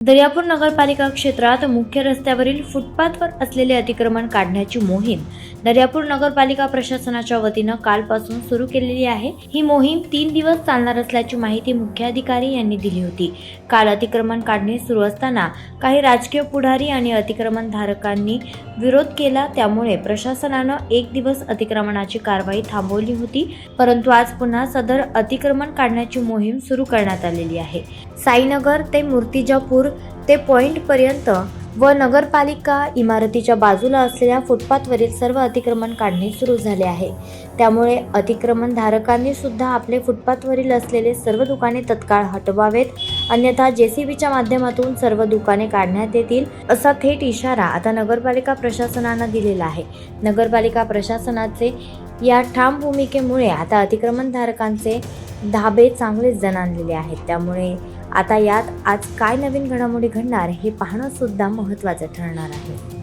दर्यापूर नगरपालिका क्षेत्रात मुख्य रस्त्यावरील फुटपाथवर असलेले अतिक्रमण काढण्याची मोहीम दर्यापूर नगरपालिका प्रशासनाच्या वतीनं कालपासून सुरू केलेली आहे। ही मोहीम 3 दिवस चालणार असल्याची माहिती मुख्याधिकारी यांनी दिली होती। काल अतिक्रमण काढणे सुरू असताना काही राजकीय पुढारी आणि अतिक्रमणधारकांनी विरोध केला, त्यामुळे प्रशासनानं 1 दिवस अतिक्रमणाची कारवाई थांबवली होती। परंतु आज पुन्हा सदर अतिक्रमण काढण्याची मोहीम सुरू करण्यात आलेली आहे। साईनगर ते मूर्तिजापूर ते पॉइंट पर्यंत व नगरपालिका इमारतीच्या बाजूला असलेल्या फुटपाथवरील सर्व अतिक्रमण काढणे सुरू झाले आहे। त्यामुळे अतिक्रमणधारकांनी सुद्धा आपले फुटपाथवरील असलेले सर्व दुकाने तत्काळ हटवावेत, अन्यथा जेसीबीच्या माध्यमातून सर्व दुकाने काढण्यात येतील, असा थेट इशारा आता नगरपालिका प्रशासनानं दिलेला आहे। नगरपालिका प्रशासनाचे या ठाम भूमिकेमुळे आता अतिक्रमणधारकांचे धाबे चांगलेच जणांलेले आहेत। त्यामुळे आता यात आज काय नवीन घडामोडी घडणार हे पाहणं सुद्धा महत्त्वाचं ठरणार आहे।